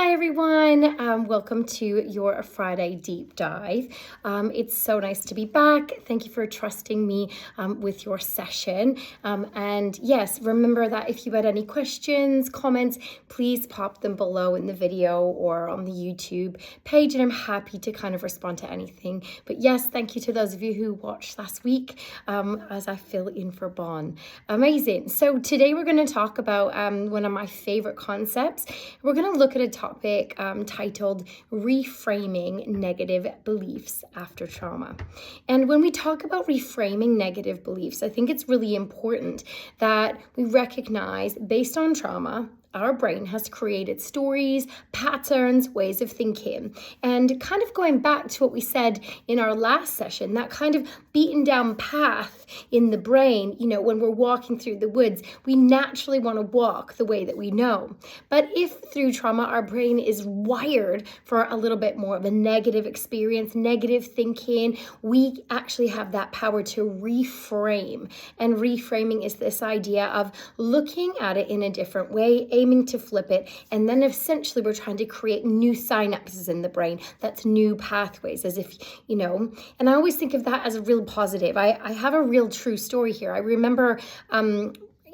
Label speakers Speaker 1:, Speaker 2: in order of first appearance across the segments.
Speaker 1: Hi everyone, welcome to your Friday deep dive. It's so nice to be back. Thank you for trusting me with your session. And yes, remember that if you had any questions, comments, please pop them below in the video or on the YouTube page, and I'm happy to kind of respond to anything. But yes, thank you to those of you who watched last week as I fill in for Bon. Amazing. So today we're going to talk about one of my favorite concepts. We're going to look at a topic titled Reframing Negative Beliefs After Trauma. And when we talk about reframing negative beliefs, I think it's really important that we recognize, based on trauma, our brain has created stories, patterns, ways of thinking. And kind of going back to what we said in our last session, that kind of beaten down path in the brain, when we're walking through the woods, we naturally want to walk the way that we know. But if through trauma, our brain is wired for a little bit more of a negative experience, negative thinking, we actually have that power to reframe. And reframing is this idea of looking at it in a different way, aiming to flip it, and then essentially we're trying to create new synapses in the brain. That's new pathways, as if, and I always think of that as a real positive. I have a real true story here. I remember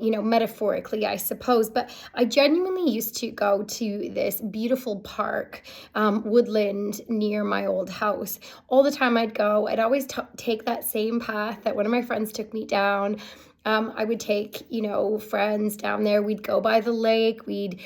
Speaker 1: metaphorically, I suppose, but I genuinely used to go to this beautiful park, woodland near my old house. All the time I'd go, I'd always take that same path that one of my friends took me down. I would take, friends down there. We'd go by the lake. We'd,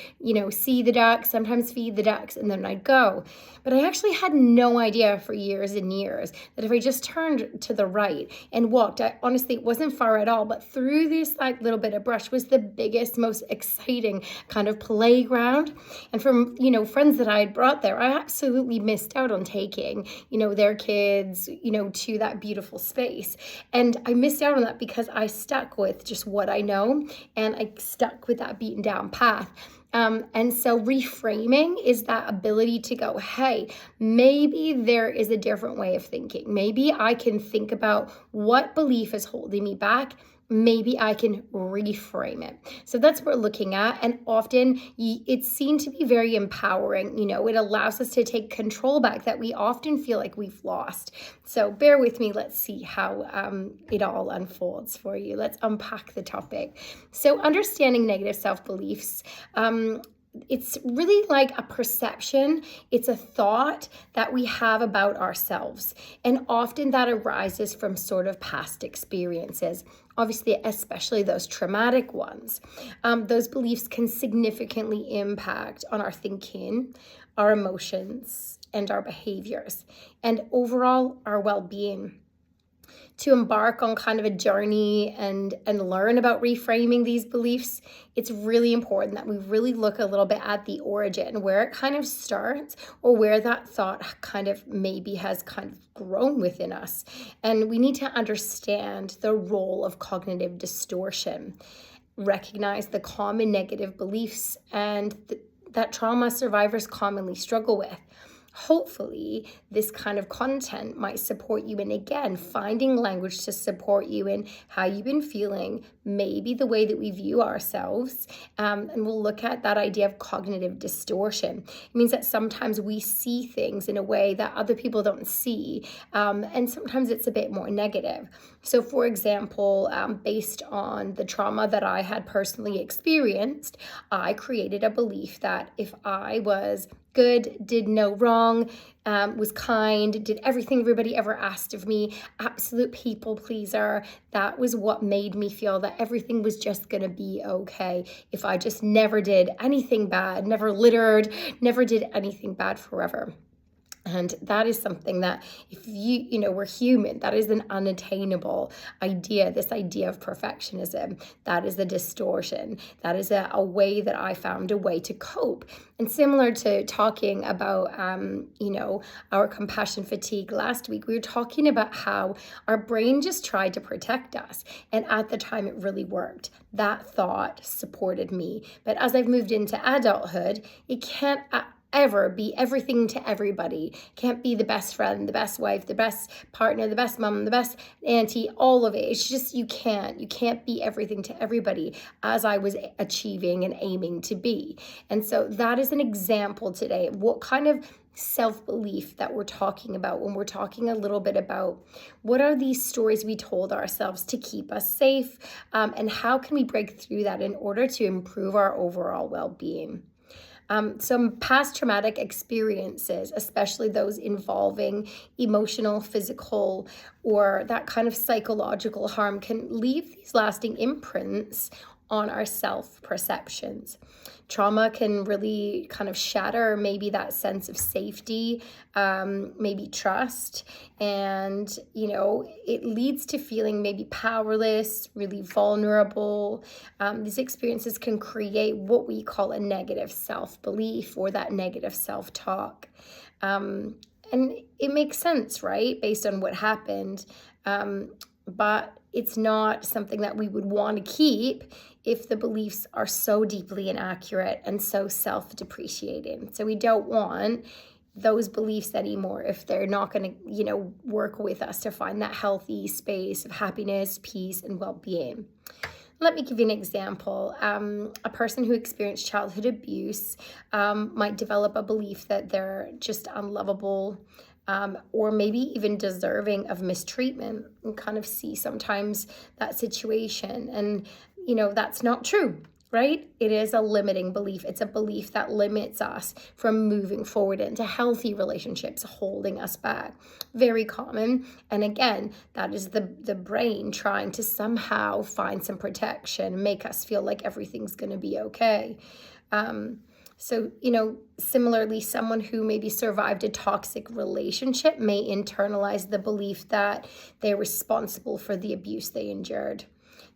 Speaker 1: see the ducks, sometimes feed the ducks, and then I'd go. But I actually had no idea for years and years that if I just turned to the right and walked, honestly, it wasn't far at all, but through this little bit of brush was the biggest, most exciting kind of playground. And from, friends that I had brought there, I absolutely missed out on taking, their kids, to that beautiful space. And I missed out on that because I stuck with just what I know, and I stuck with that beaten down path. And so reframing is that ability to go, hey, maybe there is a different way of thinking. Maybe I can think about what belief is holding me back. Maybe I can reframe it. So that's what we're looking at. And often it's seen to be very empowering. It allows us to take control back that we often feel like we've lost. So bear with me. Let's see how it all unfolds for you. Let's unpack the topic. So understanding negative self-beliefs, it's really like a perception. It's a thought that we have about ourselves. And often that arises from sort of past experiences, obviously, especially those traumatic ones. Those beliefs can significantly impact on our thinking, our emotions, and our behaviors, and overall our well-being. To embark on kind of a journey and learn about reframing these beliefs, it's really important that we really look a little bit at the origin, where it kind of starts, or where that thought kind of maybe has kind of grown within us. And we need to understand the role of cognitive distortion, recognize the common negative beliefs and that trauma survivors commonly struggle with. Hopefully, this kind of content might support you in, again, finding language to support you in how you've been feeling, maybe the way that we view ourselves. And we'll look at that idea of cognitive distortion. It means that sometimes we see things in a way that other people don't see. And sometimes it's a bit more negative. So, for example, based on the trauma that I had personally experienced, I created a belief that if I was good, did no wrong, was kind, did everything everybody ever asked of me, absolute people pleaser. That was what made me feel that everything was just going to be okay if I just never did anything bad, never littered, never did anything bad forever. And that is something that if we're human, that is an unattainable idea, this idea of perfectionism. That is a distortion. That is a way that I found a way to cope. And similar to talking about, our compassion fatigue last week, we were talking about how our brain just tried to protect us. And at the time, it really worked. That thought supported me. But as I've moved into adulthood, it can't ever be everything to everybody. Can't be the best friend, the best wife, the best partner, the best mom, the best auntie, all of it. It's just you can't be everything to everybody as I was achieving and aiming to be. And so that is an example today of what kind of self-belief that we're talking about when we're talking a little bit about what are these stories we told ourselves to keep us safe, and how can we break through that in order to improve our overall well-being. Some past traumatic experiences, especially those involving emotional, physical, or that kind of psychological harm, can leave these lasting imprints on our self-perceptions. Trauma can really kind of shatter maybe that sense of safety, maybe trust, and, it leads to feeling maybe powerless, really vulnerable. These experiences can create what we call a negative self-belief or that negative self-talk. And it makes sense, right, based on what happened. But it's not something that we would want to keep if the beliefs are so deeply inaccurate and so self-depreciating. So we don't want those beliefs anymore if they're not going to, work with us to find that healthy space of happiness, peace, and well-being. Let me give you an example. A person who experienced childhood abuse might develop a belief that they're just unlovable, or maybe even deserving of mistreatment, and kind of see sometimes that situation. And, that's not true, right? It is a limiting belief. It's a belief that limits us from moving forward into healthy relationships, holding us back. Very common. And again, that is the brain trying to somehow find some protection, make us feel like everything's going to be okay. So, similarly, someone who maybe survived a toxic relationship may internalize the belief that they're responsible for the abuse they endured.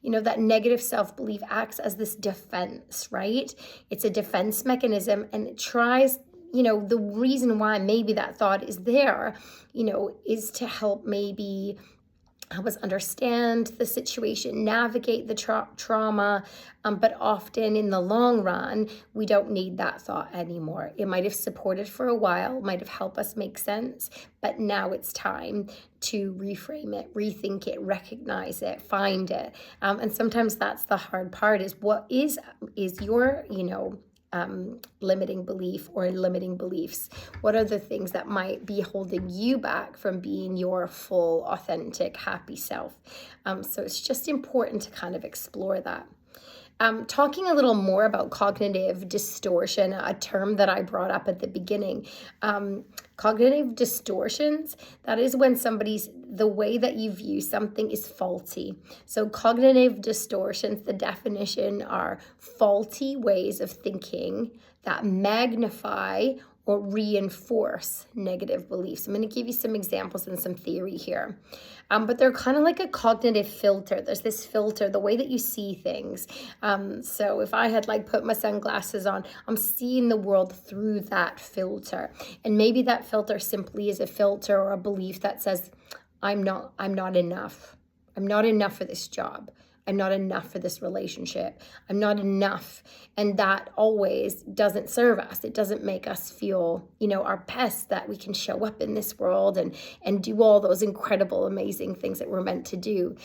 Speaker 1: That negative self-belief acts as this defense, right? It's a defense mechanism, and it tries, the reason why maybe that thought is there, is to help us understand the situation, navigate the trauma, but often in the long run, we don't need that thought anymore. It might have supported for a while, might have helped us make sense, but now it's time to reframe it, rethink it, recognize it, find it. And sometimes that's the hard part, is what is your, limiting belief or limiting beliefs? What are the things that might be holding you back from being your full, authentic, happy self? So it's just important to kind of explore that. Talking a little more about cognitive distortion, a term that I brought up at the beginning. Cognitive distortions, that is when the way that you view something is faulty. So cognitive distortions, the definition are faulty ways of thinking that magnify or reinforce negative beliefs. I'm going to give you some examples and some theory here. But they're kind of like a cognitive filter. There's this filter, the way that you see things. So if I had put my sunglasses on, I'm seeing the world through that filter. And maybe that filter simply is a filter or a belief that says, I'm not enough. I'm not enough for this job. I'm not enough for this relationship. I'm not enough. And that always doesn't serve us. It doesn't make us feel, our best, that we can show up in this world and do all those incredible, amazing things that we're meant to do.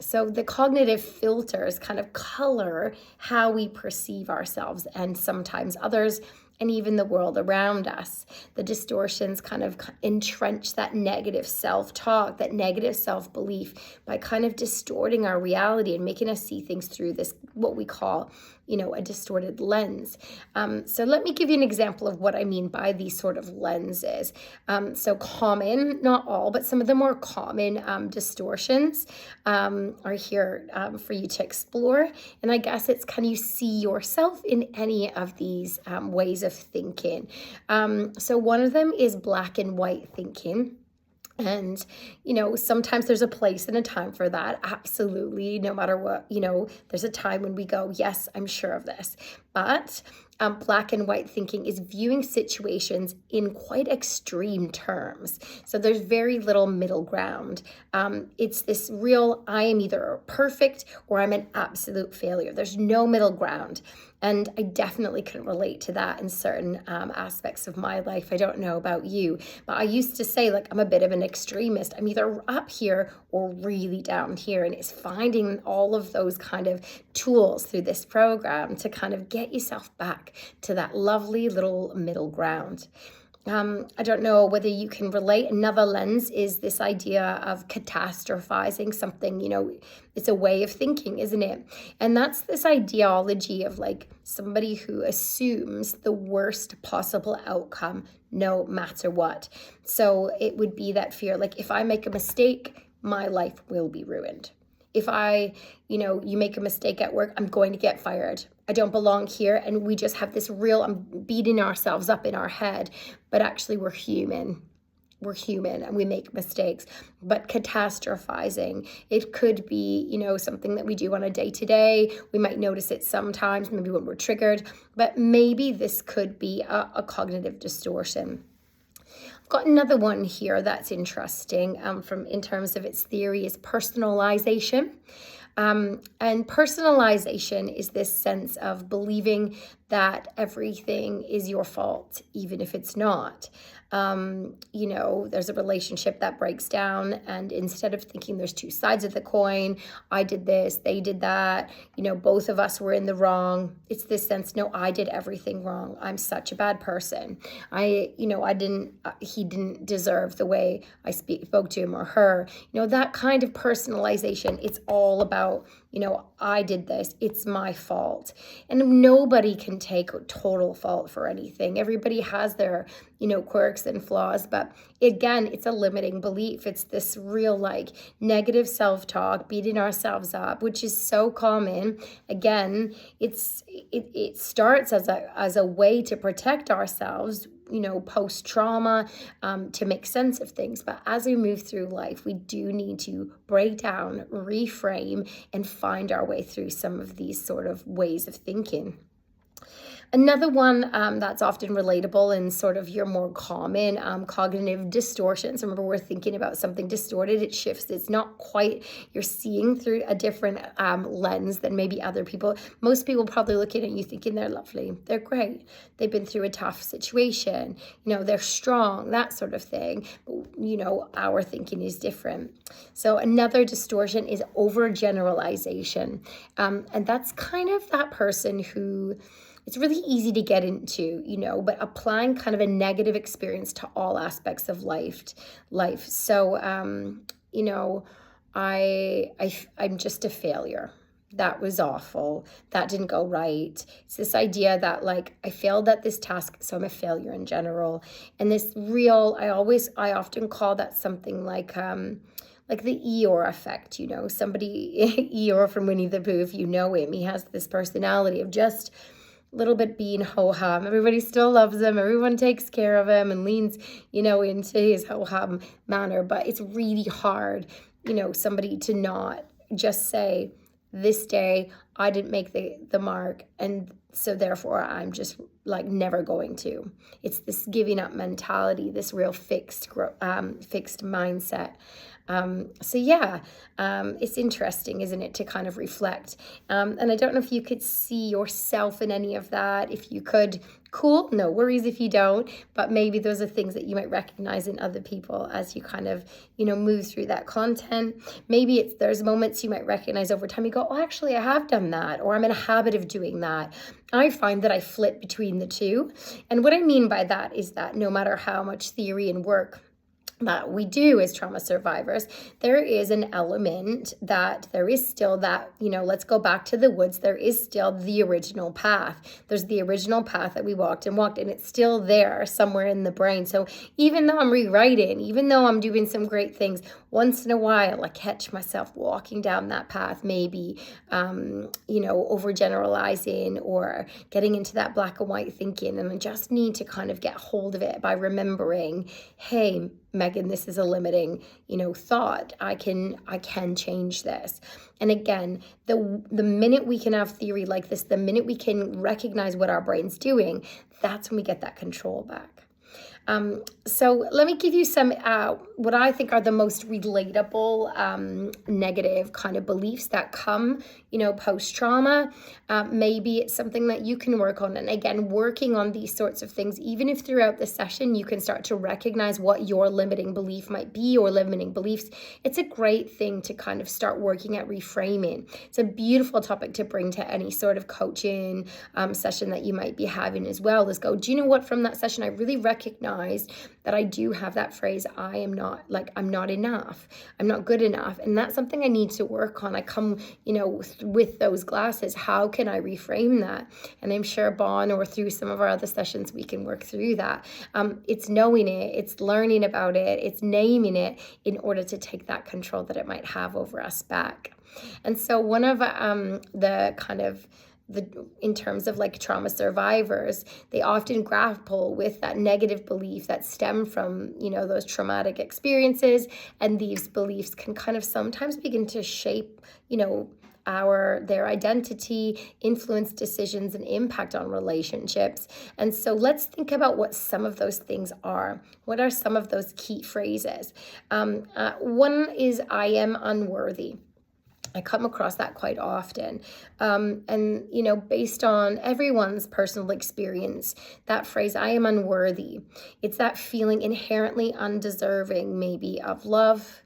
Speaker 1: So the cognitive filters kind of color how we perceive ourselves and sometimes others, and even the world around us. The distortions kind of entrench that negative self-talk, that negative self-belief, by kind of distorting our reality and making us see things through this, what we call, a distorted lens. So let me give you an example of what I mean by these sort of lenses. So common, not all, but some of the more common distortions are here for you to explore. And I guess it's, can you see yourself in any of these ways of thinking? So one of them is black and white thinking. And, sometimes there's a place and a time for that. Absolutely. No matter what, there's a time when we go, yes, I'm sure of this. But black and white thinking is viewing situations in quite extreme terms. So there's very little middle ground. It's this real, I am either perfect or I'm an absolute failure. There's no middle ground. And I definitely can relate to that in certain aspects of my life. I don't know about you, but I used to say, like, I'm a bit of an extremist. I'm either up here or really down here. And it's finding all of those kind of tools through this program to kind of get yourself back to that lovely little middle ground. I don't know whether you can relate. Another lens is this idea of catastrophizing something. It's a way of thinking, isn't it? And that's this ideology of like somebody who assumes the worst possible outcome no matter what. So it would be that fear, like if I make a mistake, my life will be ruined. If you make a mistake at work, I'm going to get fired. I don't belong here. And we just have this real, beating ourselves up in our head, but actually we're human. We're human and we make mistakes. But catastrophizing, it could be, something that we do on a day-to-day. We might notice it sometimes, maybe when we're triggered, but maybe this could be a cognitive distortion. Got another one here that's interesting in terms of its theory is personalization. And personalization is this sense of believing that everything is your fault, even if it's not. There's a relationship that breaks down, and instead of thinking there's two sides of the coin, I did this, they did that, both of us were in the wrong. It's this sense, no, I did everything wrong. I'm such a bad person. He didn't deserve the way I spoke to him or her. That kind of personalization, it's all about, I did this, it's my fault. And nobody can take total fault for anything. Everybody has their, quirks and flaws, but again, it's a limiting belief. It's this real negative self-talk, beating ourselves up, which is so common. Again, it starts as a way to protect ourselves, post-trauma, to make sense of things. But as we move through life, we do need to break down, reframe, and find our way through some of these sort of ways of thinking. Another one that's often relatable and sort of your more common cognitive distortions. Remember, we're thinking about something distorted, it shifts. It's not quite, you're seeing through a different lens than maybe other people. Most people probably looking at you thinking they're lovely, they're great, they've been through a tough situation, they're strong, that sort of thing. But, our thinking is different. So another distortion is overgeneralization. And that's kind of that person who, it's really easy to get into, but applying kind of a negative experience to all aspects of life. So, I'm just a failure. That was awful. That didn't go right. It's this idea that I failed at this task, so I'm a failure in general. And this real, I often call that something like the Eeyore effect, somebody, Eeyore from Winnie the Pooh, if you know him, he has this personality of just little bit being ho-hum. Everybody still loves him. Everyone takes care of him and leans, into his ho-hum manner. But it's really hard, somebody to not just say, this day I didn't make the mark, and so therefore I'm just never going to. It's this giving up mentality, this real fixed mindset. It's interesting, isn't it, to kind of reflect. And I don't know if you could see yourself in any of that. If you could, cool, no worries if you don't, but maybe those are things that you might recognize in other people as you kind of, move through that content. Maybe there's moments you might recognize over time. You go, oh, actually, I have done that, or I'm in a habit of doing that. I find that I flip between the two. And what I mean by that is that no matter how much theory and work that we do as trauma survivors, there is an element that there is still that, let's go back to the woods. There is still the original path. There's the original path that we walked, and it's still there somewhere in the brain. So even though I'm rewriting, even though I'm doing some great things, once in a while, I catch myself walking down that path, maybe, overgeneralizing or getting into that black and white thinking. And I just need to kind of get hold of it by remembering, hey, Megan, this is a limiting, thought. I can change this. And again, the minute we can have theory like this, the minute we can recognize what our brain's doing, that's when we get that control back. So let me give you some what I think are the most relatable negative kind of beliefs that come, post-trauma. Maybe it's something that you can work on. And again, working on these sorts of things, even if throughout the session you can start to recognize what your limiting belief might be or limiting beliefs, it's a great thing to kind of start working at reframing. It's a beautiful topic to bring to any sort of coaching session that you might be having as well, is go, do you know what, from that session, I really recognized that I do have that phrase, I'm not enough. I'm not good enough. And that's something I need to work on. I come, with those glasses, how can I reframe that? And I'm sure Bon or through some of our other sessions, we can work through that. It's knowing it, it's learning about it, it's naming it in order to take that control that it might have over us back. And so one of the kind of in terms of like trauma survivors, they often grapple with that negative belief that stem from, those traumatic experiences. And these beliefs can kind of sometimes begin to shape, their identity, influence decisions, and impact on relationships. And so let's think about what some of those things are. What are some of those key phrases? One is, I am unworthy. I come across that quite often. And, based on everyone's personal experience, that phrase, I am unworthy, it's that feeling inherently undeserving, maybe of love,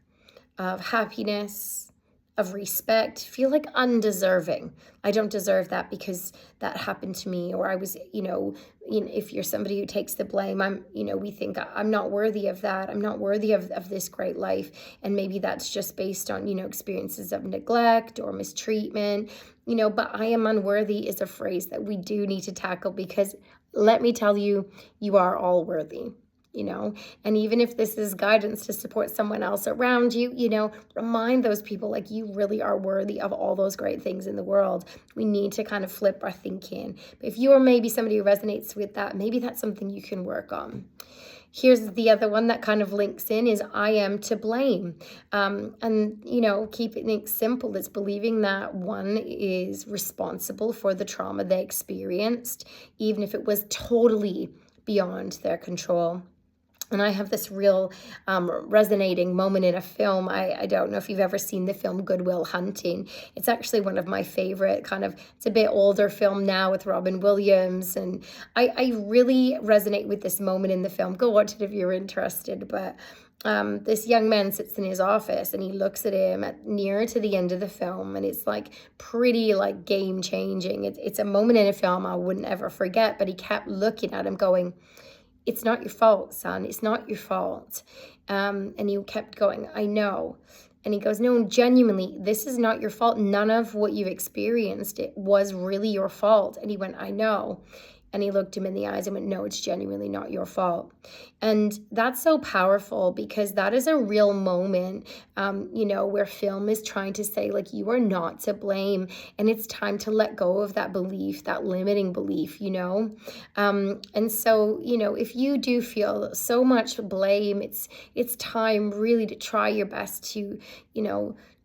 Speaker 1: of happiness, of respect, feel like undeserving. I don't deserve that because that happened to me, or I was, if you're somebody who takes the blame, we think I'm not worthy of that. I'm not worthy of this great life. And maybe that's just based on, experiences of neglect or mistreatment, but I am unworthy is a phrase that we do need to tackle, because let me tell you, you are all worthy. And even if this is guidance to support someone else around you, remind those people like you really are worthy of all those great things in the world. We need to kind of flip our thinking. But if you are maybe somebody who resonates with that, maybe that's something you can work on. Here's the other one that kind of links in is I am to blame. And, keeping it simple, it's believing that one is responsible for the trauma they experienced, even if it was totally beyond their control. And I have this real resonating moment in a film. I don't know if you've ever seen the film Good Will Hunting. It's actually one of my favorite it's a bit older film now with Robin Williams. And I really resonate with this moment in the film. Go watch it if you're interested. But this young man sits in his office and he looks at him near to the end of the film, and it's like pretty like game changing. It's a moment in a film I wouldn't ever forget, but he kept looking at him going, it's not your fault, son. It's not your fault. And he kept going, I know. And he goes, no, genuinely, this is not your fault. None of what you've experienced, it was really your fault. And he went, I know. And he looked him in the eyes and went, no, it's genuinely not your fault. And that's so powerful, because that is a real moment, where film is trying to say, like, you are not to blame. And it's time to let go of that belief, that limiting belief, And so, if you do feel so much blame, it's time really to try your best to,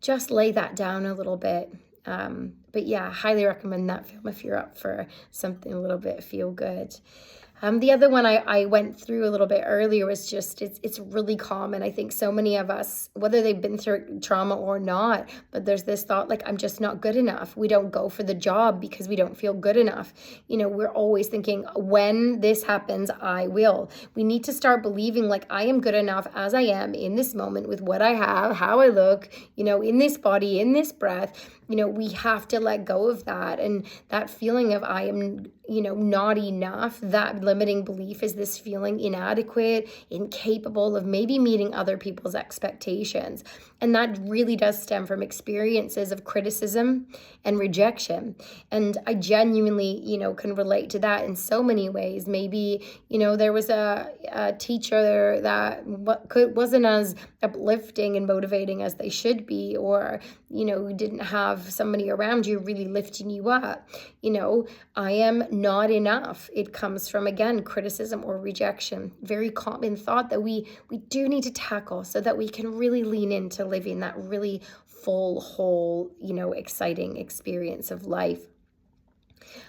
Speaker 1: just lay that down a little bit. But yeah, I highly recommend that film if you're up for something a little bit feel good. The other one I went through a little bit earlier was just, it's really common. I think so many of us, whether they've been through trauma or not, but there's this thought like, I'm just not good enough. We don't go for the job because we don't feel good enough. We're always thinking, when this happens, I will. We need to start believing like, I am good enough as I am in this moment with what I have, how I look, in this body, in this breath. We have to let go of that. And that feeling of I am, not enough, that limiting belief is this feeling inadequate, incapable of maybe meeting other people's expectations. And that really does stem from experiences of criticism and rejection. And I genuinely, can relate to that in so many ways. Maybe, there was a teacher that wasn't as uplifting and motivating as they should be, or, didn't have somebody around you really lifting you up. I am not enough. It comes from, again, criticism or rejection. Very common thought that we do need to tackle so that we can really lean into living that really full, whole, exciting experience of life.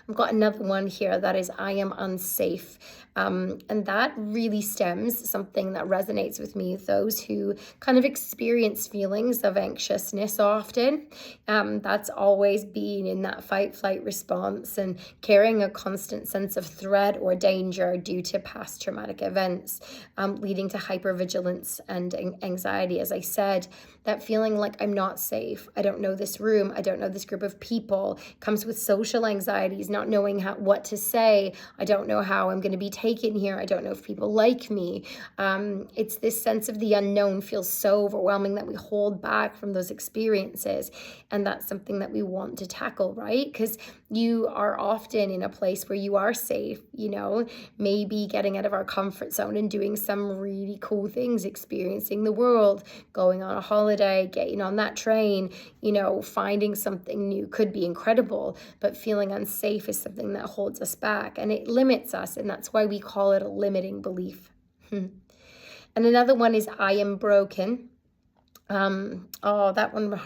Speaker 1: I've got another one here that is I am unsafe. And that really stems something that resonates with me. Those who kind of experience feelings of anxiousness often, that's always being in that fight flight response and carrying a constant sense of threat or danger due to past traumatic events, leading to hypervigilance and anxiety. As I said, that feeling like I'm not safe. I don't know this room. I don't know this group of people. Comes with social anxieties, not knowing what to say. I don't know how I'm going to be taken here. I don't know if people like me. It's this sense of the unknown feels so overwhelming that we hold back from those experiences. And that's something that we want to tackle, right? Because you are often in a place where you are safe, maybe getting out of our comfort zone and doing some really cool things, experiencing the world, going on a holiday, getting on that train, finding something new could be incredible, but feeling unsafe is something that holds us back and it limits us. And that's why we call it a limiting belief. And another one is I am broken. That one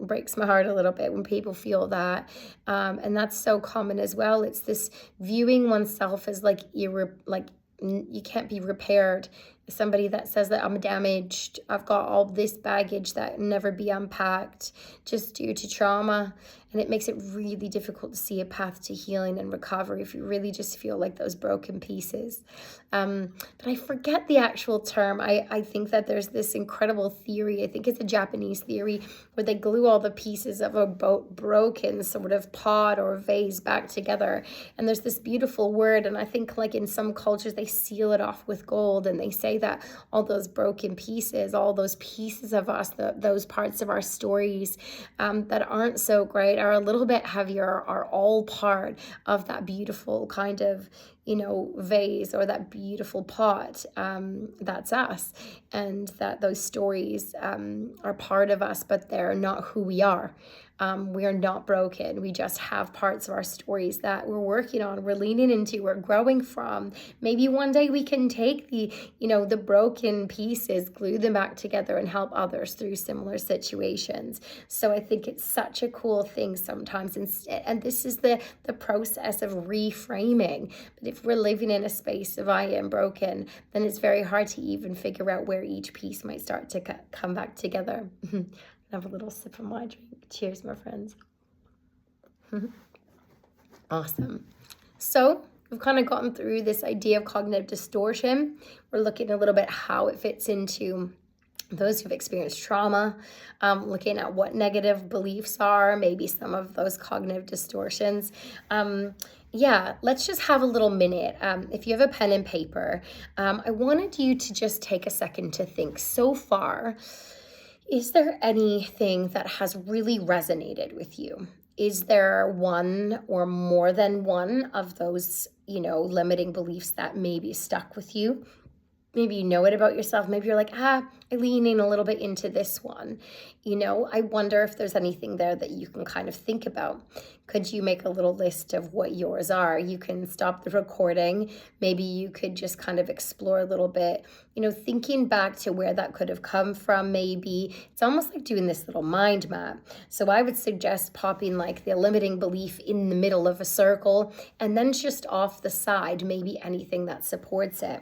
Speaker 1: breaks my heart a little bit when people feel that. And that's so common as well. It's this viewing oneself as like you can't be repaired. Somebody that says that I'm damaged, I've got all this baggage that can never be unpacked just due to trauma. And it makes it really difficult to see a path to healing and recovery if you really just feel like those broken pieces. But I forget the actual term. I think that there's this incredible theory. I think it's a Japanese theory where they glue all the pieces of a broken sort of pot or vase back together. And there's this beautiful word. And I think like in some cultures, they seal it off with gold. And they say that all those broken pieces, all those pieces of us, those parts of our stories that aren't so great, are a little bit heavier, are all part of that beautiful kind of vase or that beautiful pot. That's us, and that those stories are part of us, but they're not who we are. We are not broken. We just have parts of our stories that we're working on, we're leaning into, we're growing from. Maybe one day we can take the broken pieces, glue them back together and help others through similar situations. So I think it's such a cool thing sometimes. And this is the process of reframing. But if we're living in a space of I am broken, then it's very hard to even figure out where each piece might start to come back together. Have a little sip of my drink. Cheers, my friends. Awesome. So we've kind of gotten through this idea of cognitive distortion. We're looking a little bit how it fits into those who've experienced trauma, looking at what negative beliefs are, maybe some of those cognitive distortions. Let's just have a little minute. If you have a pen and paper, I wanted you to just take a second to think so far. Is there anything that has really resonated with you? Is there one or more than one of those, limiting beliefs that maybe stuck with you? Maybe you know it about yourself. Maybe you're like, I lean in a little bit into this one. I wonder if there's anything there that you can kind of think about. Could you make a little list of what yours are? You can stop the recording. Maybe you could just kind of explore a little bit, thinking back to where that could have come from. Maybe it's almost like doing this little mind map. So I would suggest popping like the limiting belief in the middle of a circle and then just off the side, maybe anything that supports it.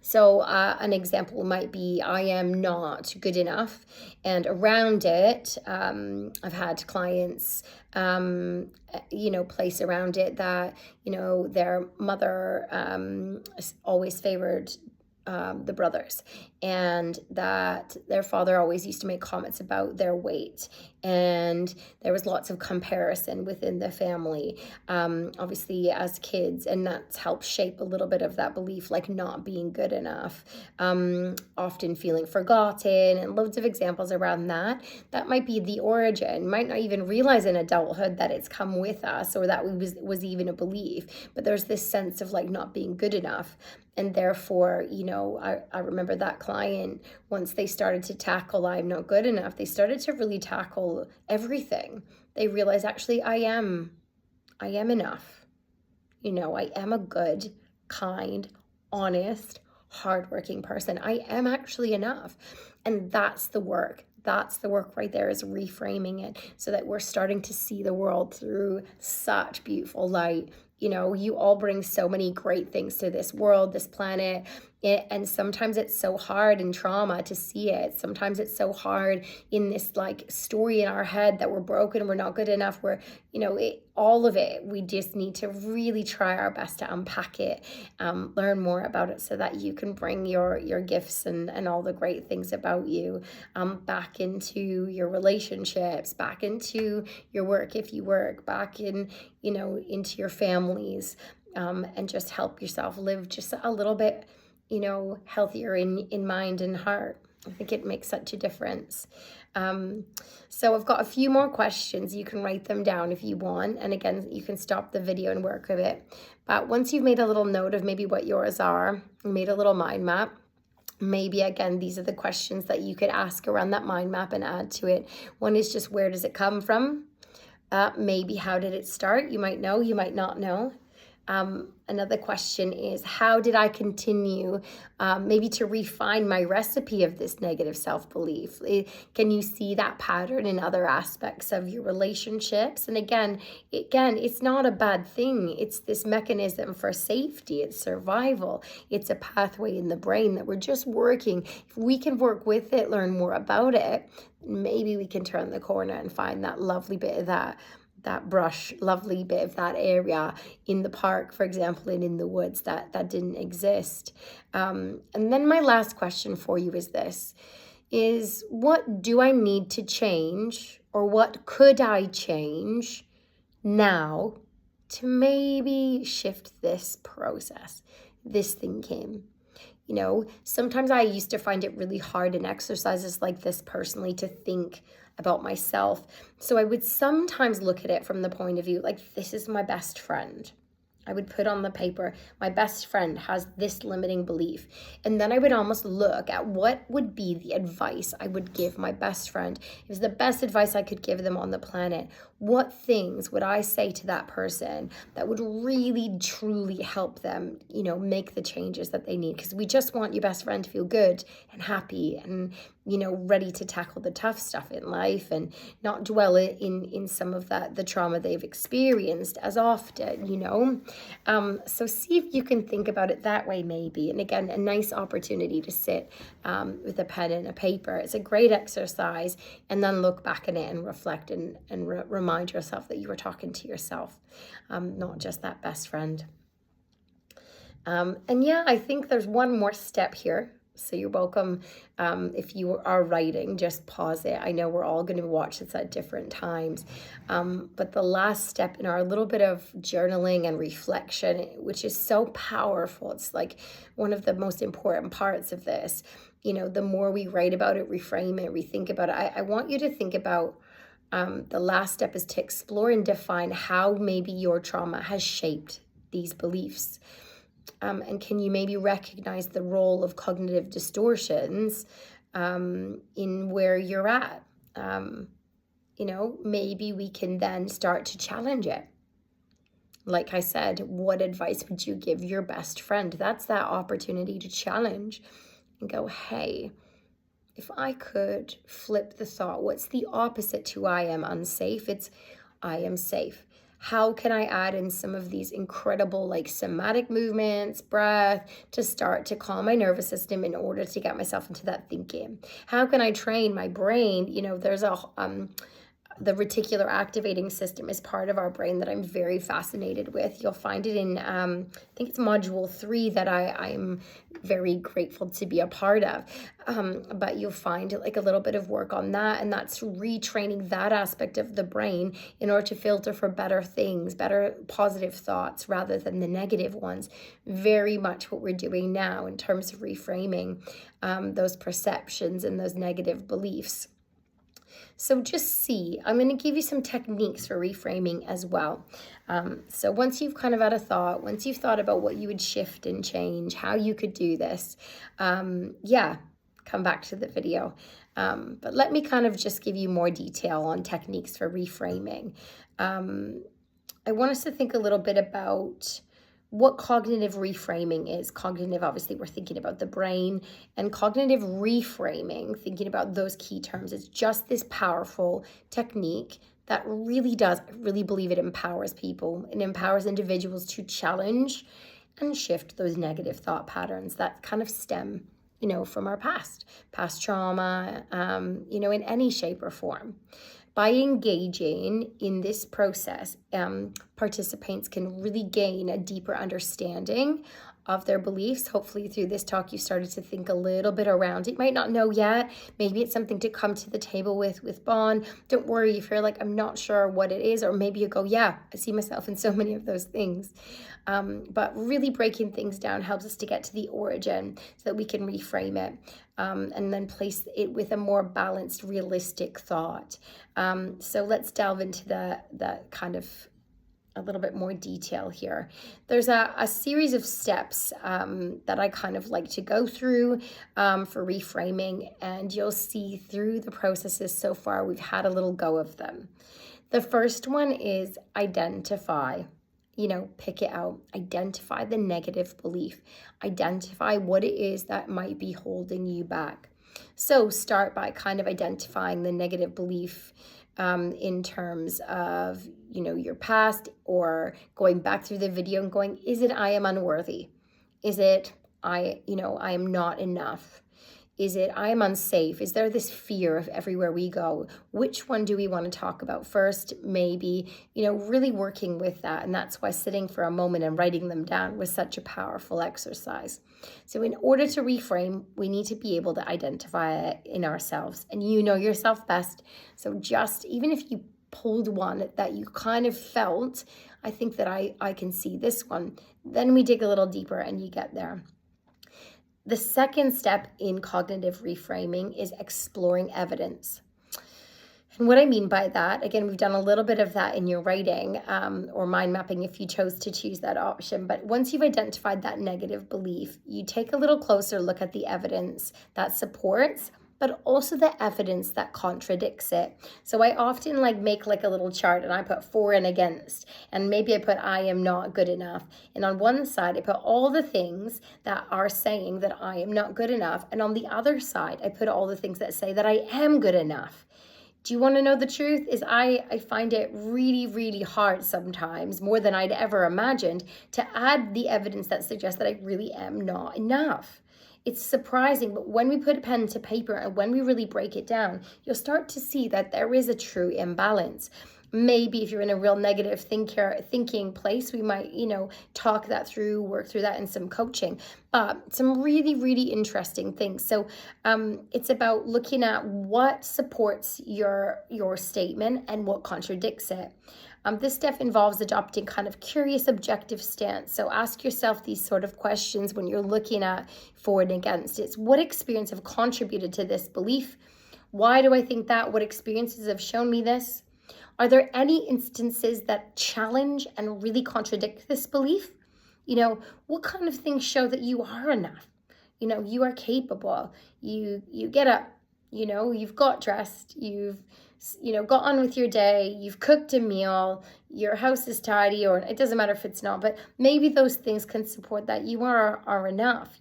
Speaker 1: So an example might be I am not good enough. And around it, I've had clients, place around it that, their mother always favored the brothers, and that their father always used to make comments about their weight, and there was lots of comparison within the family, obviously as kids, and that's helped shape a little bit of that belief, like not being good enough, often feeling forgotten, and loads of examples around that. That might be the origin. Might not even realize in adulthood that it's come with us or that was even a belief, but there's this sense of like not being good enough. And therefore, I remember that client, once they started to tackle I'm not good enough, they started to really tackle everything. They realized, actually, I am enough. I am a good, kind, honest, hardworking person. I am actually enough. And that's the work. That's the work right there, is reframing it so that we're starting to see the world through such beautiful light. You know, you all bring so many great things to this world, this planet. And sometimes it's so hard in trauma to see it. Sometimes it's so hard in this like story in our head that we're broken, we're not good enough, we're, you know, all of it. We just need to really try our best to unpack it, learn more about it so that you can bring your gifts and all the great things about you back into your relationships, back into your work if you work, back in, you know, into your families, and just help yourself live just a little bit, you know, healthier in mind and heart. I think it makes such a difference. So I've got a few more questions. You can write them down if you want. And again, you can stop the video and work with it. But once you've made a little note of maybe what yours are, made a little mind map, maybe again, these are the questions that you could ask around that mind map and add to it. One is just, where does it come from? Maybe how did it start? You might know, you might not know. Another question is, how did I continue maybe to refine my recipe of this negative self-belief? Can you see that pattern in other aspects of your relationships? And again, it's not a bad thing. It's this mechanism for safety, it's survival. It's a pathway in the brain that we're just working. If we can work with it, learn more about it, maybe we can turn the corner and find that lovely bit of that lovely bit of that area in the park, for example, and in the woods that didn't exist. And then my last question for you is this, is what do I need to change, or what could I change now to maybe shift this process, this thinking? You know, sometimes I used to find it really hard in exercises like this personally to think about myself. So I would sometimes look at it from the point of view, like, this is my best friend. I would put on the paper, my best friend has this limiting belief. And then I would almost look at what would be the advice I would give my best friend. It was the best advice I could give them on the planet. What things would I say to that person that would really, truly help them, you know, make the changes that they need? Because we just want your best friend to feel good and happy and, you know, ready to tackle the tough stuff in life and not dwell in some of the trauma they've experienced as often, you know. So see if you can think about it that way maybe. And again, a nice opportunity to sit with a pen and a paper. It's a great exercise. And then look back at it and reflect and remind yourself that you were talking to yourself, not just that best friend. And yeah, I think there's one more step here. So you're welcome, if you are writing, just pause it. I know we're all going to watch this at different times. But the last step in our little bit of journaling and reflection, which is so powerful, it's like one of the most important parts of this. You know, the more we write about it, reframe it, rethink about it, I want you to think about the last step is to explore and define how maybe your trauma has shaped these beliefs. And can you maybe recognize the role of cognitive distortions in where you're at? You know, maybe we can then start to challenge it. Like I said, what advice would you give your best friend? That's that opportunity to challenge and go, hey, if I could flip the thought, what's the opposite to I am unsafe? It's I am safe. How can I add in some of these incredible like somatic movements, breath, to start to calm my nervous system in order to get myself into that thinking? How can I train my brain? You know, there's the reticular activating system is part of our brain that I'm very fascinated with. You'll find it in, I think it's module 3 that I'm very grateful to be a part of. But you'll find like a little bit of work on that, and that's retraining that aspect of the brain in order to filter for better things, better positive thoughts rather than the negative ones. Very much what we're doing now in terms of reframing those perceptions and those negative beliefs. So just see, I'm going to give you some techniques for reframing as well. So once you've kind of had a thought, once you've thought about what you would shift and change, how you could do this, come back to the video. But let me kind of just give you more detail on techniques for reframing. I want us to think a little bit about what cognitive reframing is. Cognitive, obviously, we're thinking about the brain, and cognitive reframing, thinking about those key terms, is just this powerful technique that really does, I really believe it empowers people and empowers individuals to challenge and shift those negative thought patterns that kind of stem, from our past trauma, in any shape or form. By engaging in this process, participants can really gain a deeper understanding of their beliefs. Hopefully through this talk, you started to think a little bit around it. You might not know yet. Maybe it's something to come to the table with Bon. Don't worry if you're like, I'm not sure what it is, or maybe you go, yeah, I see myself in so many of those things. But really breaking things down helps us to get to the origin so that we can reframe it, and then place it with a more balanced, realistic thought. So let's delve into the kind of a little bit more detail here. There's a series of steps that I kind of like to go through for reframing, and you'll see through the processes so far, we've had a little go of them. The first one is identify. Pick it out, identify the negative belief, identify what it is that might be holding you back. So start by kind of identifying the negative belief in terms of, your past, or going back through the video and going, is it I am unworthy? Is it I am not enough? Is it I am unsafe? Is there this fear of everywhere we go? Which one do we want to talk about first? Maybe, really working with that. And that's why sitting for a moment and writing them down was such a powerful exercise. So in order to reframe, we need to be able to identify it in ourselves. And you know yourself best. So just, even if you pulled one that you kind of felt, I think that I can see this one. Then we dig a little deeper and you get there. The second step in cognitive reframing is exploring evidence. And what I mean by that, again, we've done a little bit of that in your writing, or mind mapping if you chose to choose that option. But once you've identified that negative belief, you take a little closer look at the evidence that supports, but also the evidence that contradicts it. So I often make a little chart, and I put for and against, and maybe I put I am not good enough. And on one side, I put all the things that are saying that I am not good enough. And on the other side, I put all the things that say that I am good enough. Do you want to know the truth? Is I find it really, really hard sometimes, more than I'd ever imagined, to add the evidence that suggests that I really am not enough. It's surprising, but when we put a pen to paper and when we really break it down, you'll start to see that there is a true imbalance. Maybe if you're in a real negative thinking place, we might, talk that through, work through that in some coaching. But some really, really interesting things. So it's about looking at what supports your statement and what contradicts it. This step involves adopting kind of curious, objective stance. So ask yourself these sort of questions when you're looking at for and against. It's what experience have contributed to this belief? Why do I think that? What experiences have shown me this? Are there any instances that challenge and really contradict this belief? What kind of things show that you are enough? You are capable. You get up, you've got dressed, you've got on with your day, you've cooked a meal, your house is tidy, or it doesn't matter if it's not, but maybe those things can support that you are enough,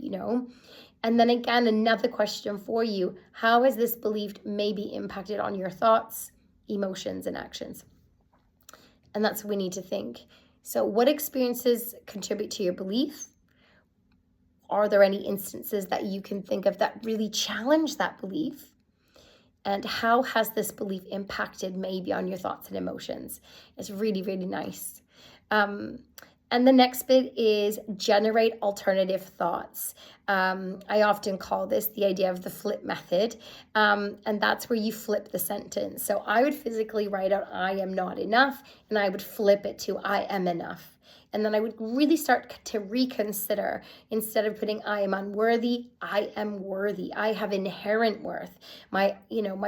Speaker 1: And then again, another question for you, how has this belief maybe impacted on your thoughts, emotions, and actions? And that's what we need to think. So what experiences contribute to your belief? Are there any instances that you can think of that really challenge that belief? And how has this belief impacted maybe on your thoughts and emotions? It's really, really nice. And the next bit is generate alternative thoughts. I often call this the idea of the flip method. And that's where you flip the sentence. So I would physically write out, I am not enough, and I would flip it to, I am enough. And then I would really start to reconsider, instead of putting I am unworthy, I am worthy. I have inherent worth. My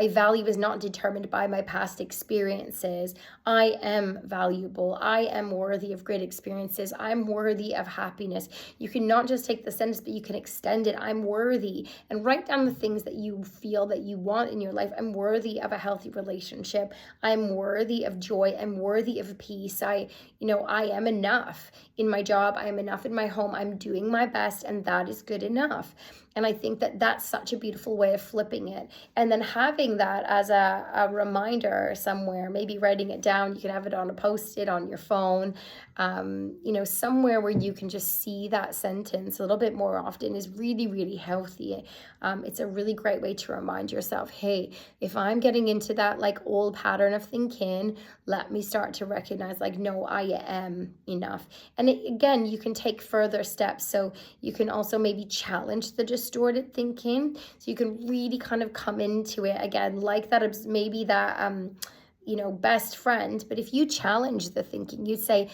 Speaker 1: value is not determined by my past experiences. I am valuable. I am worthy of great experiences. I'm worthy of happiness. You can not just take the sentence, but you can extend it. I'm worthy. And write down the things that you feel that you want in your life. I'm worthy of a healthy relationship. I'm worthy of joy. I'm worthy of peace. I am enough. enough in my job. I am enough in my home. I'm doing my best, and that is good enough. And I think that that's such a beautiful way of flipping it. And then having that as a reminder somewhere, maybe writing it down. You can have it on a post-it on your phone, somewhere where you can just see that sentence a little bit more often is really, really healthy. It's a really great way to remind yourself, hey, if I'm getting into that like old pattern of thinking, let me start to recognize like, no, I am enough. And again, you can take further steps. So you can also maybe challenge the distorted thinking. So you can really kind of come into it again, like that, maybe that, best friend. But if you challenge the thinking, you'd say,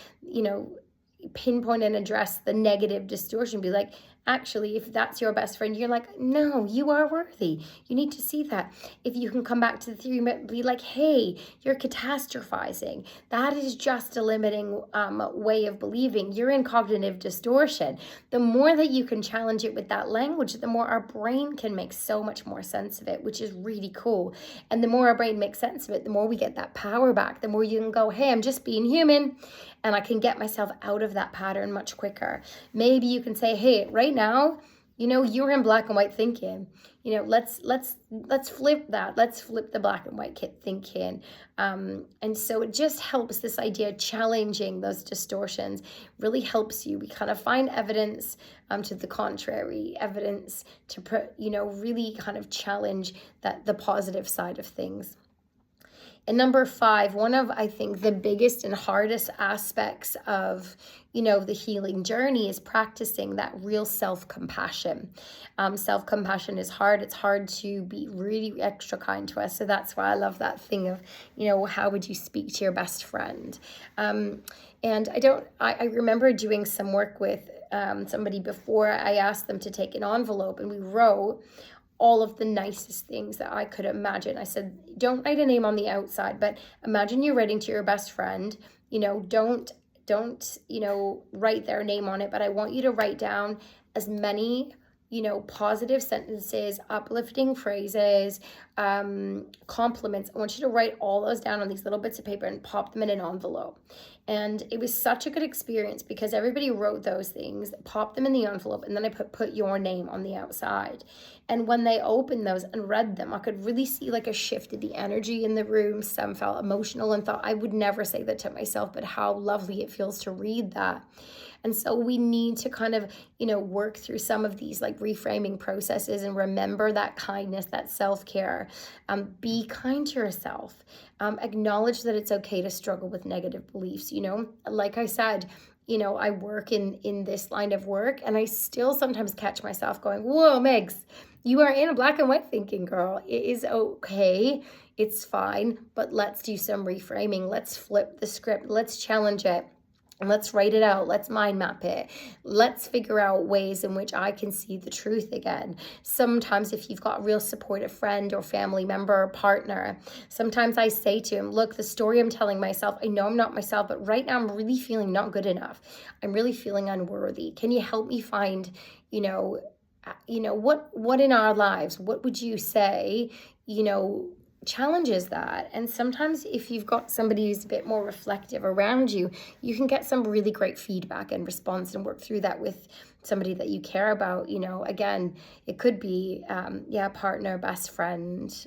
Speaker 1: pinpoint and address the negative distortion, be like, actually, if that's your best friend, you're like, no, you are worthy. You need to see that. If you can come back to the theory, be like, hey, you're catastrophizing. That is just a limiting way of believing. You're in cognitive distortion. The more that you can challenge it with that language, the more our brain can make so much more sense of it, which is really cool. And the more our brain makes sense of it, the more we get that power back, the more you can go, hey, I'm just being human, and I can get myself out of that pattern much quicker. Maybe you can say, hey, right now, you're in black and white thinking. Let's flip that. Let's flip the black and white thinking. And so it just helps, this idea of challenging those distortions really helps you. We kind of find evidence to the contrary, evidence to, really kind of challenge the positive side of things. And number 5, one of, I think, the biggest and hardest aspects of, the healing journey is practicing that real self-compassion. Self-compassion is hard. It's hard to be really extra kind to us. So that's why I love that thing of, how would you speak to your best friend? And I remember doing some work with somebody before. I asked them to take an envelope, and we wrote all of the nicest things that I could imagine. I said, don't write a name on the outside, but imagine you're writing to your best friend. Don't write their name on it, but I want you to write down as many positive sentences, uplifting phrases, compliments. I want you to write all those down on these little bits of paper and pop them in an envelope. And it was such a good experience because everybody wrote those things, popped them in the envelope, and then I put your name on the outside. And when they opened those and read them, I could really see like a shift in the energy in the room. Some felt emotional and thought, I would never say that to myself, but how lovely it feels to read that. And so we need to kind of, work through some of these like reframing processes and remember that kindness, that self-care. Be kind to yourself. Acknowledge that it's okay to struggle with negative beliefs. Like I said, I work in this line of work, and I still sometimes catch myself going, whoa, Megs, you are in a black and white thinking, girl. It is okay. It's fine. But let's do some reframing. Let's flip the script. Let's challenge it. And let's write it out. Let's mind map it. Let's figure out ways in which I can see the truth again. Sometimes if you've got a real supportive friend or family member or partner, sometimes I say to him, look, the story I'm telling myself, I know I'm not myself, but right now I'm really feeling not good enough. I'm really feeling unworthy. Can you help me find, what in our lives, what would you say, challenges that? And sometimes if you've got somebody who's a bit more reflective around you, you can get some really great feedback and response and work through that with somebody that you care about. Again, it could be partner, best friend,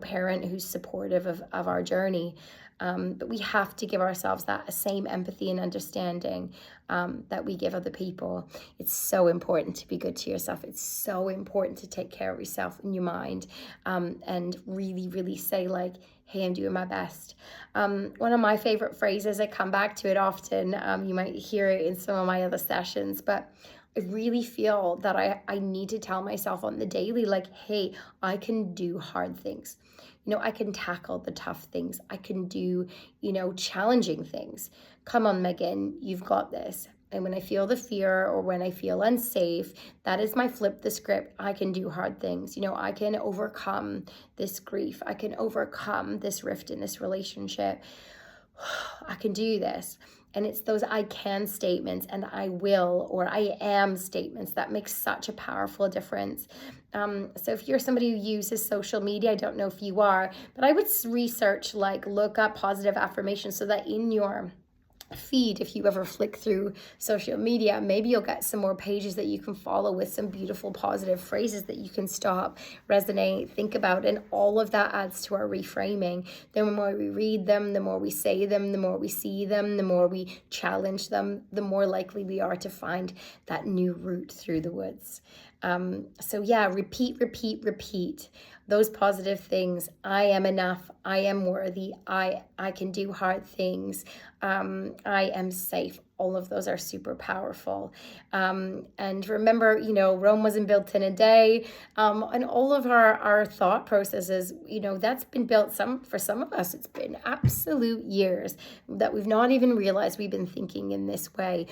Speaker 1: parent who's supportive of our journey. But we have to give ourselves that same empathy and understanding that we give other people. It's so important to be good to yourself. It's so important to take care of yourself and your mind, and really, really say like, hey, I'm doing my best. One of my favorite phrases, I come back to it often. You might hear it in some of my other sessions, but I really feel that I need to tell myself on the daily, like, hey, I can do hard things. I can tackle the tough things. I can do, challenging things. Come on, Megan, you've got this. And when I feel the fear or when I feel unsafe, that is my flip the script. I can do hard things. I can overcome this grief. I can overcome this rift in this relationship. I can do this. And it's those I can statements and I will or I am statements that make such a powerful difference. So if you're somebody who uses social media, I don't know if you are, but I would research, look up positive affirmations so that in your feed, if you ever flick through social media, maybe you'll get some more pages that you can follow with some beautiful positive phrases that you can stop, resonate, think about, and all of that adds to our reframing. The more we read them, the more we say them, the more we see them, the more we challenge them, the more likely we are to find that new route through the woods. So yeah, repeat, repeat, repeat those positive things. I am enough. I am worthy. I can do hard things. I am safe. All of those are super powerful. And remember, Rome wasn't built in a day. And all of our thought processes, that's been built for some of us, it's been absolute years that we've not even realized we've been thinking in this way,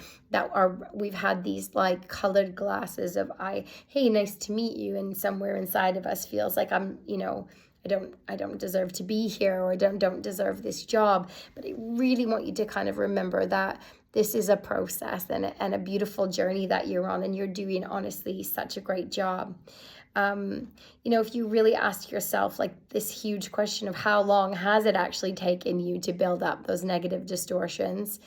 Speaker 1: we've had these like colored glasses of hey, nice to meet you. And somewhere inside of us feels like I don't deserve to be here, or I don't deserve this job. But I really want you to kind of remember that this is a process and a beautiful journey that you're on, and you're doing honestly such a great job. If you really ask yourself like this huge question of how long has it actually taken you to build up those negative distortions,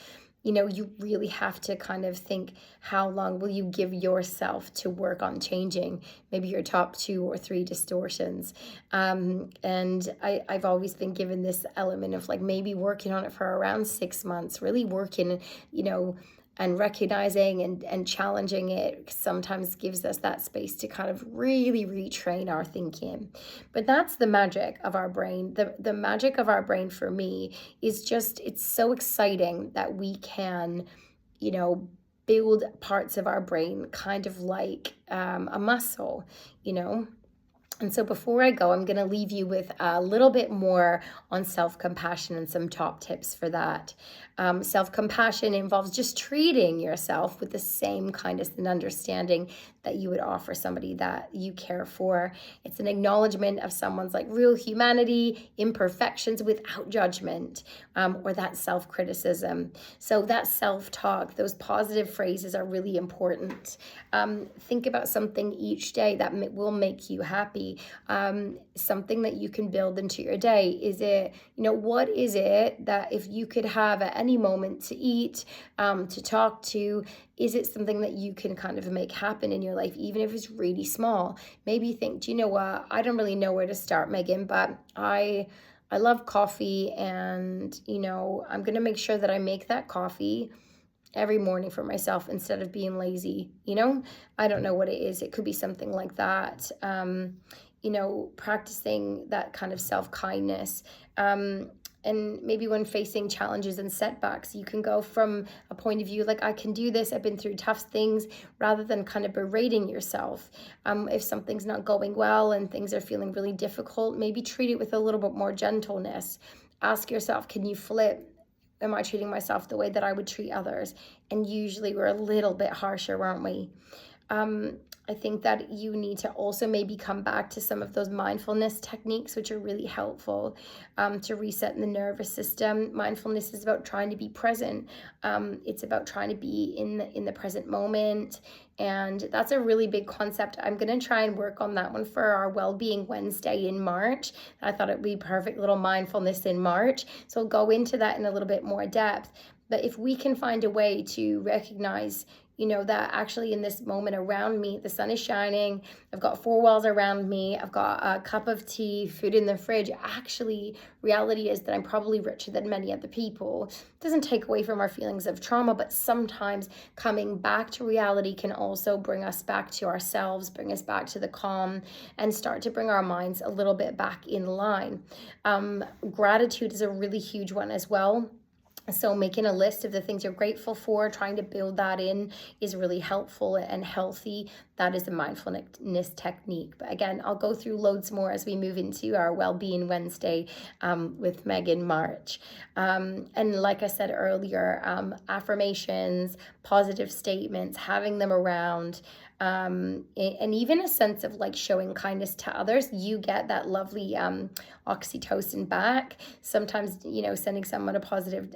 Speaker 1: you really have to kind of think, how long will you give yourself to work on changing maybe your top 2 or 3 distortions? And I've always been given this element of like maybe working on it for around 6 months, really working, and recognizing and challenging it sometimes gives us that space to kind of really retrain our thinking. But that's the magic of our brain. The magic of our brain for me is just, it's so exciting that we can, build parts of our brain kind of like a muscle, And so before I go, I'm going to leave you with a little bit more on self-compassion and some top tips for that. Self-compassion involves just treating yourself with the same kindness and understanding that you would offer somebody that you care for. It's an acknowledgement of someone's like real humanity, imperfections without judgment, or that self-criticism. So that self-talk, those positive phrases are really important. Think about something each day that will make you happy. Something that you can build into your day. Is it, what is it that if you could have at any moment to eat, to talk to, is it something that you can kind of make happen in your life, even if it's really small? Maybe you think, do you know what? I don't really know where to start, Megan, but I love coffee, and, I'm going to make sure that I make that coffee every morning for myself instead of being lazy. I don't know what it is. It could be something like that. Practicing that kind of self-kindness. And maybe when facing challenges and setbacks, you can go from a point of view like, I can do this, I've been through tough things, rather than kind of berating yourself. If something's not going well and things are feeling really difficult, maybe treat it with a little bit more gentleness. Ask yourself, can you flip? Am I treating myself the way that I would treat others? And usually we're a little bit harsher, aren't we? I think that you need to also maybe come back to some of those mindfulness techniques, which are really helpful to reset the nervous system. Mindfulness is about trying to be present. It's about trying to be in the present moment. And that's a really big concept. I'm going to try and work on that one for our Wellbeing Wednesday in March. I thought it would be perfect little mindfulness in March. So I'll go into that in a little bit more depth. But if we can find a way to recognize, that actually in this moment around me, the sun is shining, I've got 4 walls around me, I've got a cup of tea, food in the fridge. Actually, reality is that I'm probably richer than many other people. It doesn't take away from our feelings of trauma, but sometimes coming back to reality can also bring us back to ourselves, bring us back to the calm, and start to bring our minds a little bit back in line. Gratitude is a really huge one as well. So making a list of the things you're grateful for, trying to build that in, is really helpful and healthy. That is a mindfulness technique. But again, I'll go through loads more as we move into our Wellbeing Wednesday with Meg in March. And like I said earlier, affirmations, positive statements, having them around, and even a sense of like showing kindness to others. You get that lovely oxytocin back. Sometimes, you know, sending someone a positive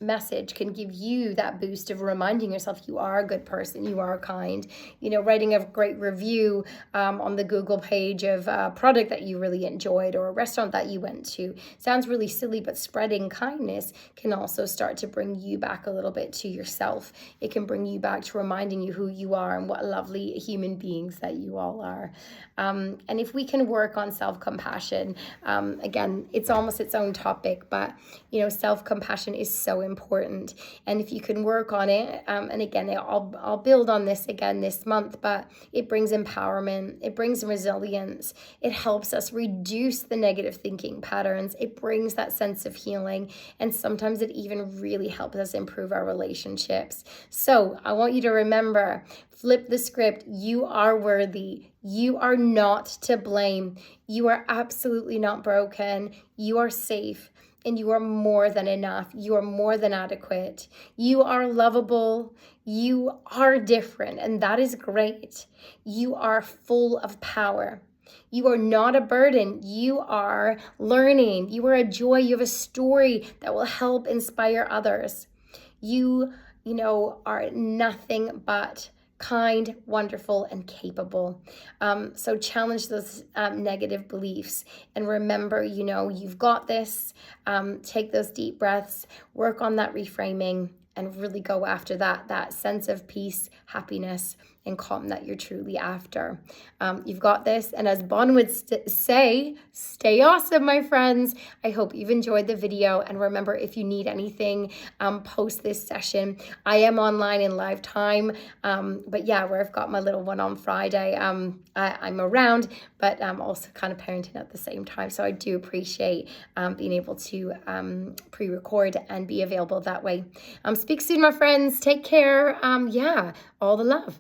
Speaker 1: message can give you that boost of reminding yourself you are a good person, you are kind. You know, writing a great review on the Google page of a product that you really enjoyed or a restaurant that you went to. Sounds really silly, but spreading kindness can also start to bring you back a little bit to yourself. It can bring you back to reminding you who you are and what lovely human beings that you all are. And if we can work on self-compassion, again, it's almost its own topic, but you know, self-compassion is so important. And if you can work on it, and again, I'll build on this again this month, but it brings empowerment, it brings resilience, it helps us reduce the negative thinking patterns, it brings that sense of healing, and sometimes it even really helps us improve our relationships. So I want you to remember, flip the script. You are worthy. You are not to blame. You are absolutely not broken. You are safe. And you are more than enough. You are more than adequate. You are lovable. You are different, and that is great. You are full of power. You are not a burden. You are learning. You are a joy. You have a story that will help inspire others. You are nothing but kind, wonderful, and capable. So challenge those negative beliefs and remember, you've got this. Take those deep breaths, work on that reframing, and really go after that sense of peace, happiness, and calm that you're truly after. You've got this. And as Bon would say, stay awesome, my friends. I hope you've enjoyed the video. And remember, if you need anything post this session, I am online in live time. But yeah, where I've got my little one on Friday, I'm around, but I'm also kind of parenting at the same time. So I do appreciate being able to pre-record and be available that way. Speak soon, my friends. Take care. Yeah, all the love.